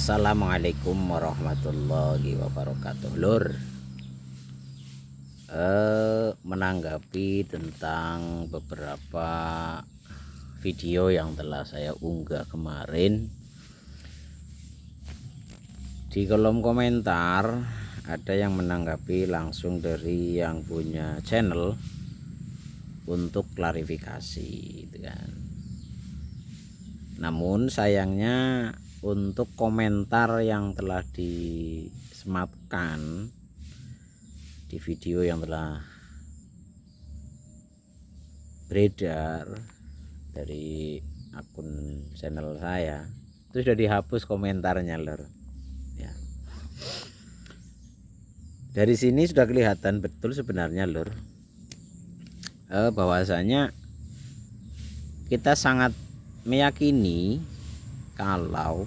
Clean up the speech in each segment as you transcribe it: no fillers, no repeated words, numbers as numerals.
Assalamualaikum warahmatullahi wabarakatuh. Lur, menanggapi tentang beberapa video yang telah saya unggah kemarin, di kolom komentar ada yang menanggapi langsung dari yang punya channel untuk klarifikasi gitu kan. Namun sayangnya untuk komentar yang telah disematkan di video yang telah beredar dari akun channel saya itu sudah dihapus komentarnya, lor. Ya. Dari sini sudah kelihatan betul sebenarnya, lor, bahwasanya kita sangat meyakini kalau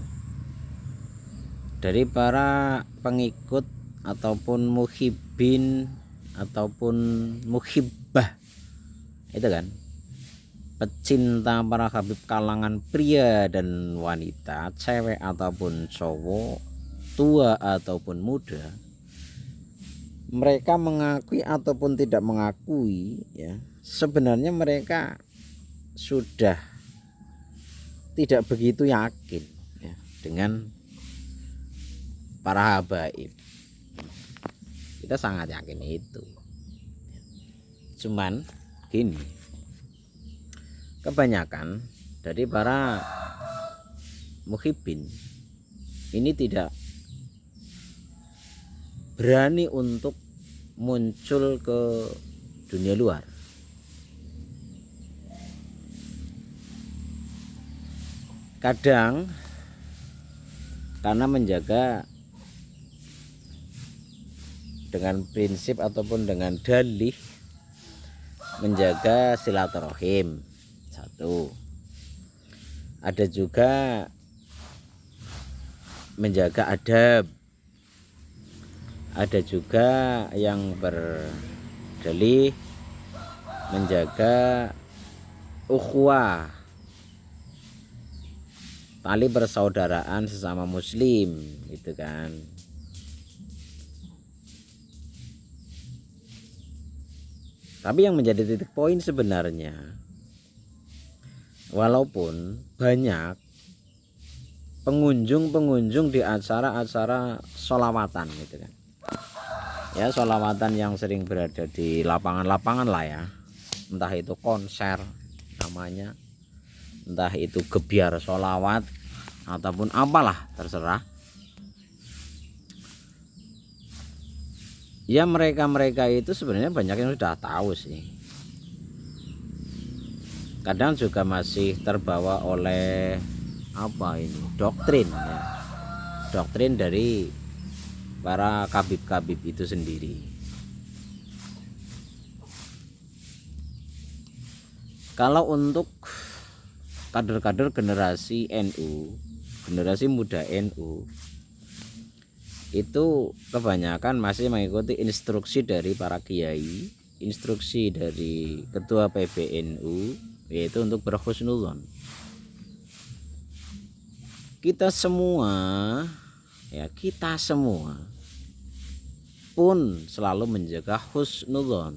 dari para pengikut ataupun muhibin ataupun muhibbah itu kan, pecinta para habib kalangan pria dan wanita, cewek ataupun cowok, tua ataupun muda, mereka mengakui ataupun tidak mengakui, ya, sebenarnya mereka sudah tidak begitu yakin, ya, dengan para habaib. Kita sangat yakin itu. Cuman gini, kebanyakan dari para muhibin ini tidak berani untuk muncul ke dunia luar. Kadang karena menjaga dengan prinsip ataupun dengan dalih menjaga silaturahim, satu. Ada juga menjaga adab. Ada juga yang berdalih menjaga ukhuwah, tali persaudaraan sesama muslim, gitu kan. Tapi yang menjadi titik poin sebenarnya, walaupun banyak pengunjung di acara-acara sholawatan gitu kan, ya, sholawatan yang sering berada di lapangan-lapangan lah ya, entah itu konser namanya, entah itu gebiar sholawat ataupun apalah, terserah. Ya, mereka itu sebenarnya banyak yang sudah tahu sih. Kadang juga masih terbawa oleh doktrin, ya, doktrin dari para kabib-kabib itu sendiri. Kalau untuk kader-kader generasi NU, generasi muda NU, itu kebanyakan masih mengikuti instruksi dari para kiai, instruksi dari ketua PBNU, yaitu untuk berhusnudzon. Kita semua pun selalu menjaga husnudzon.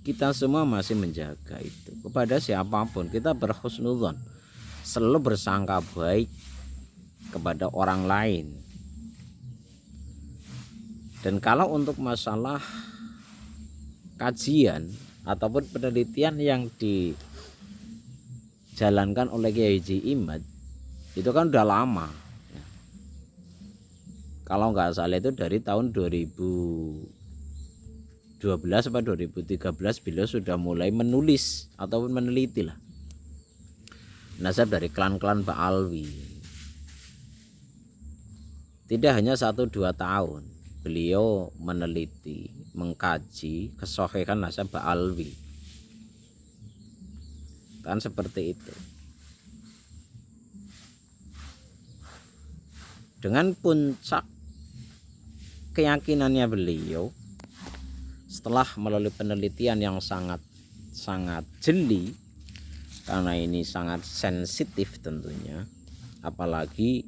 Kita semua masih menjaga itu. Kepada siapapun kita berhusnudzon, selalu bersangka baik kepada orang lain. Dan kalau untuk masalah kajian ataupun penelitian yang dijalankan oleh Kiai Haji Imad, itu kan udah lama, ya. Kalau nggak salah itu dari tahun 2012 atau 2013 beliau sudah mulai menulis ataupun meneliti lah nasab dari klan-klan Ba'alwi. Tidak hanya 1-2 tahun beliau meneliti, mengkaji kesohihan nasab Ba'alwi, kan seperti itu. Dengan puncak keyakinannya beliau, setelah melalui penelitian yang sangat jeli, karena ini sangat sensitif tentunya, apalagi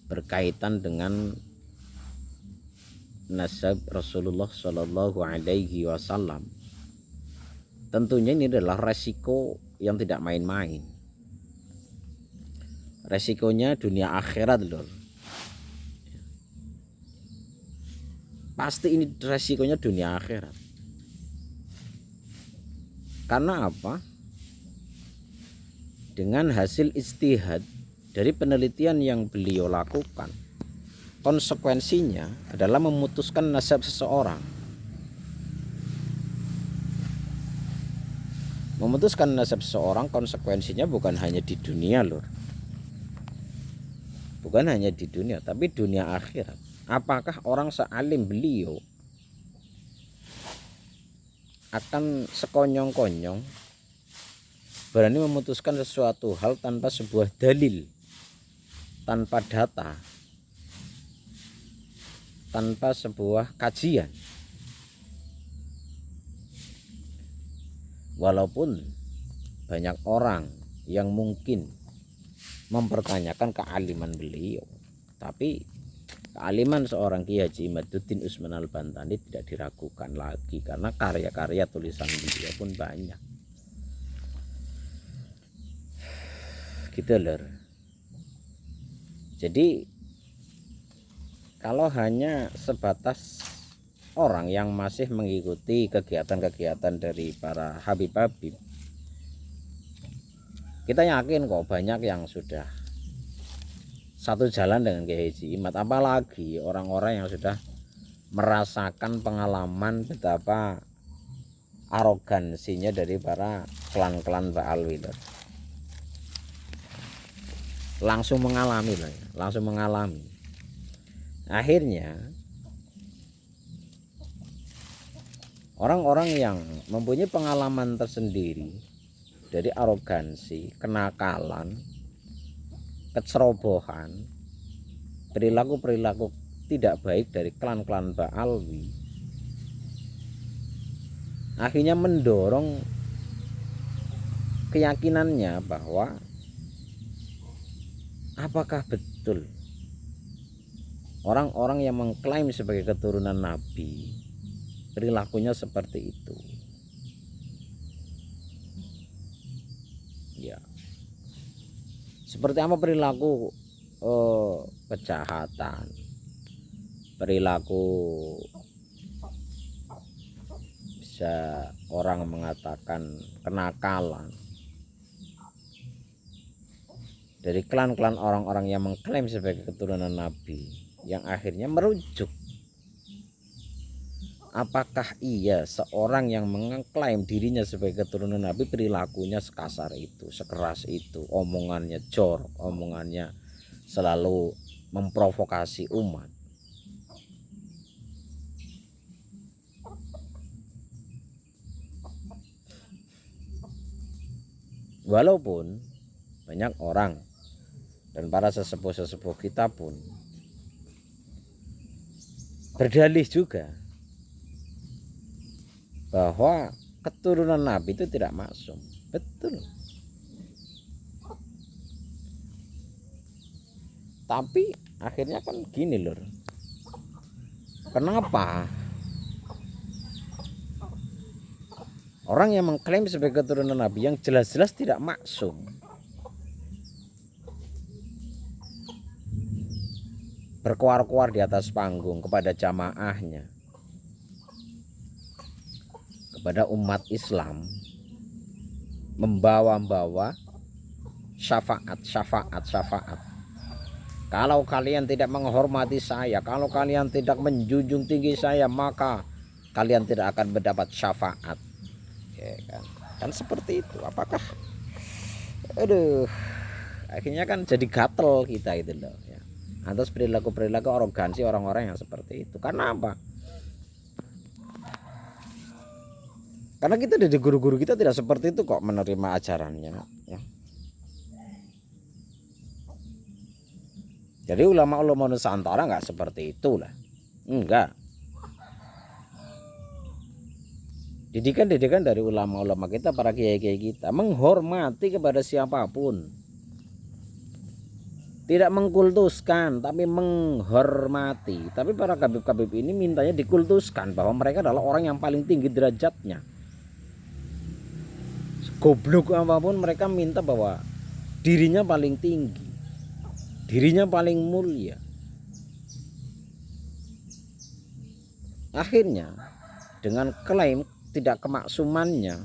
berkaitan dengan nasab Rasulullah Shallallahu Alaihi Wasallam. Tentunya ini adalah resiko yang tidak main-main. Resikonya dunia akhirat loh. Pasti ini resikonya dunia akhirat. Karena apa? Dengan hasil ijtihad dari penelitian yang beliau lakukan, konsekuensinya adalah memutuskan nasab seseorang. Memutuskan nasab seseorang konsekuensinya bukan hanya di dunia loh. Bukan hanya di dunia, tapi dunia akhirat. Apakah orang sealim beliau akan sekonyong-konyong berani memutuskan sesuatu hal tanpa sebuah dalil, tanpa data, tanpa sebuah kajian? Walaupun banyak orang yang mungkin mempertanyakan kealiman beliau, tapi kealiman seorang Kiai Haji Imaduddin Usman Al-Bantani tidak diragukan lagi karena karya-karya tulisan beliau pun banyak. Gitu loh. Jadi kalau hanya sebatas orang yang masih mengikuti kegiatan-kegiatan dari para habib-habib, kita yakin kok banyak yang sudah satu jalan dengan Kiai Haji Imad, apalagi orang-orang yang sudah merasakan pengalaman betapa arogansinya dari para klan-klan Ba'alwi. Langsung mengalami lah ya, langsung mengalami. Akhirnya orang-orang yang mempunyai pengalaman tersendiri dari arogansi, kenakalan, kecerobohan, perilaku-perilaku tidak baik dari klan-klan Ba'alwi, akhirnya mendorong keyakinannya bahwa apakah betul orang-orang yang mengklaim sebagai keturunan Nabi perilakunya seperti itu. Ya, seperti apa perilaku kejahatan, perilaku bisa orang mengatakan kenakalan dari klan-klan orang-orang yang mengklaim sebagai keturunan Nabi, yang akhirnya merujuk apakah iya seorang yang mengklaim dirinya sebagai keturunan Nabi perilakunya sekasar itu, sekeras itu, omongannya jorok, omongannya selalu memprovokasi umat. Walaupun banyak orang dan para sesepuh-sesepuh kita pun berdalih juga bahwa keturunan Nabi itu tidak maksum. Betul. Tapi akhirnya kan gini lur. Kenapa orang yang mengklaim sebagai keturunan Nabi yang jelas-jelas tidak maksum berkuar-kuar di atas panggung kepada jamaahnya, kepada umat Islam, membawa-bawa syafaat. Kalau kalian tidak menghormati saya, kalau kalian tidak menjunjung tinggi saya, maka kalian tidak akan mendapat syafaat. Ya, kan seperti itu. Apakah akhirnya kan jadi gatel kita itu loh ya. Atas perilaku-perilaku arogansi orang-orang yang seperti itu. Karena apa? Karena kita dari guru-guru kita tidak seperti itu kok menerima ajarannya ya. Jadi ulama-ulama Nusantara nggak seperti itulah, enggak. Didikan-didikan dari ulama-ulama kita, para kiai-kiai kita, menghormati kepada siapapun. Tidak mengkultuskan, tapi menghormati. Tapi para kabib-kabib ini mintanya dikultuskan, bahwa mereka adalah orang yang paling tinggi derajatnya. Goblok apapun mereka minta bahwa dirinya paling tinggi, dirinya paling mulia. Akhirnya dengan klaim tidak kemaksumannya,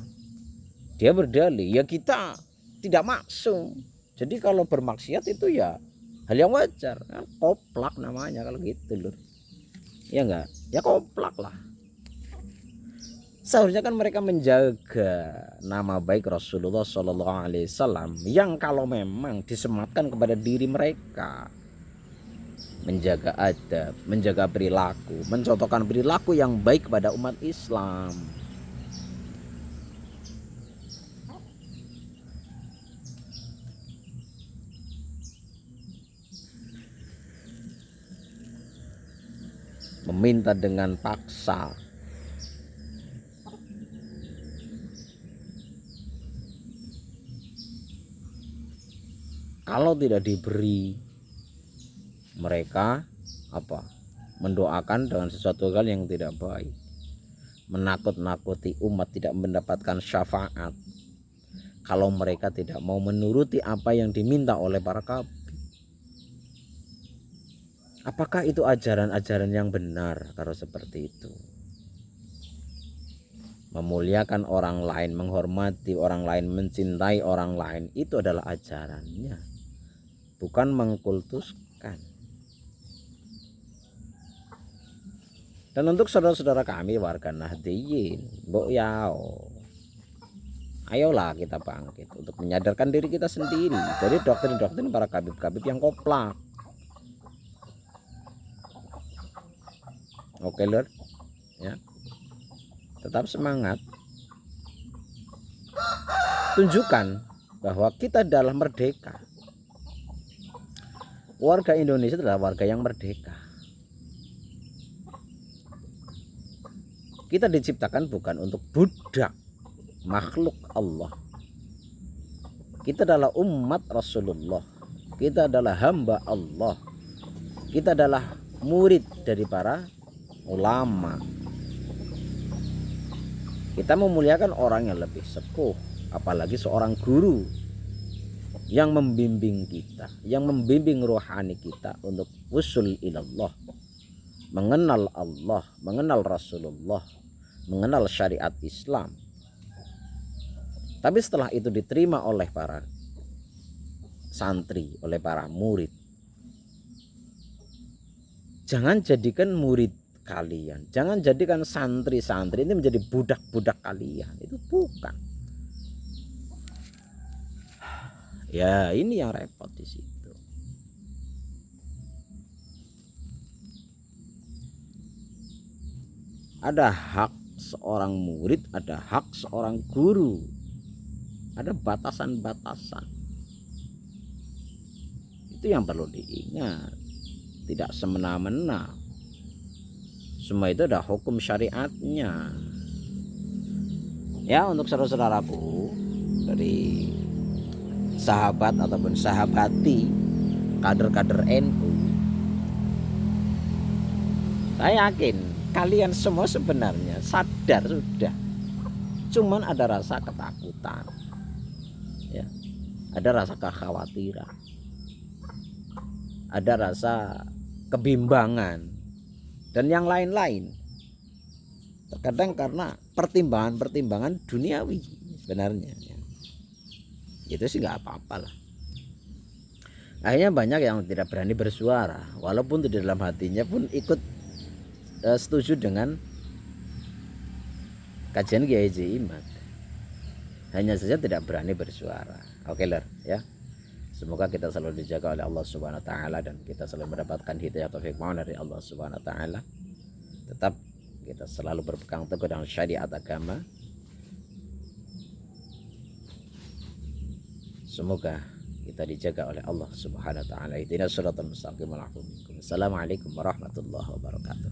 dia berdalih, ya kita tidak maksum. Jadi kalau bermaksiat itu ya hal yang wajar, kan koplak namanya kalau gitu lur. Ya enggak? Ya koplak lah. Seharusnya kan mereka menjaga nama baik Rasulullah SAW yang kalau memang disematkan kepada diri mereka, menjaga adab, menjaga perilaku, mencontohkan perilaku yang baik kepada umat Islam. Meminta dengan paksa, kalau tidak diberi, mereka mendoakan dengan sesuatu hal yang tidak baik, menakut-nakuti umat tidak mendapatkan syafaat kalau mereka tidak mau menuruti apa yang diminta oleh para kabir. Apakah itu ajaran-ajaran yang benar kalau seperti itu? Memuliakan orang lain, menghormati orang lain, mencintai orang lain, itu adalah ajarannya, bukan mengkultuskan. Dan untuk saudara-saudara kami warga Nahdliyin, mbok yao, ayolah kita bangkit untuk menyadarkan diri kita sendiri dari doktrin-doktrin para kabib-kabib yang koplak. Oke lur, ya, tetap semangat. Tunjukkan bahwa kita adalah merdeka. Warga Indonesia adalah warga yang merdeka. Kita diciptakan bukan untuk budak, makhluk Allah. Kita adalah umat Rasulullah. Kita adalah hamba Allah. Kita adalah murid dari para ulama. Kita memuliakan orang yang lebih sepuh, apalagi seorang guru yang membimbing kita, yang membimbing rohani kita untuk usul ilallah, mengenal Allah, mengenal Rasulullah, mengenal syariat Islam. Tapi setelah itu diterima oleh para santri, oleh para murid, jangan jadikan murid kalian, jangan jadikan santri-santri ini menjadi budak-budak kalian. Itu bukan. Ya ini yang repot di situ. Ada hak seorang murid, ada hak seorang guru, ada batasan-batasan. Itu yang perlu diingat. Tidak semena-mena. Semua itu ada hukum syariatnya. Ya, untuk saudara-saudaraku dari sahabat ataupun sahabati kader-kader NU, saya yakin kalian semua sebenarnya sadar sudah. Cuman ada rasa ketakutan, ya, ada rasa kekhawatiran, ada rasa kebimbangan, dan yang lain-lain. Terkadang karena pertimbangan-pertimbangan duniawi sebenarnya, ya. Itu sih nggak apa-apa lah. Akhirnya banyak yang tidak berani bersuara, walaupun di dalam hatinya pun ikut setuju dengan kajian Kiai Haji Imad, hanya saja tidak berani bersuara. Oke lor, ya. Semoga kita selalu dijaga oleh Allah Subhanahu wa taala dan kita selalu mendapatkan hidayah taufik dari Allah Subhanahu wa taala. Tetap kita selalu berpegang teguh dengan syariat agama. Semoga kita dijaga oleh Allah Subhanahu wa taala. Ihdinas siratal mustaqim. Assalamualaikum warahmatullahi wabarakatuh.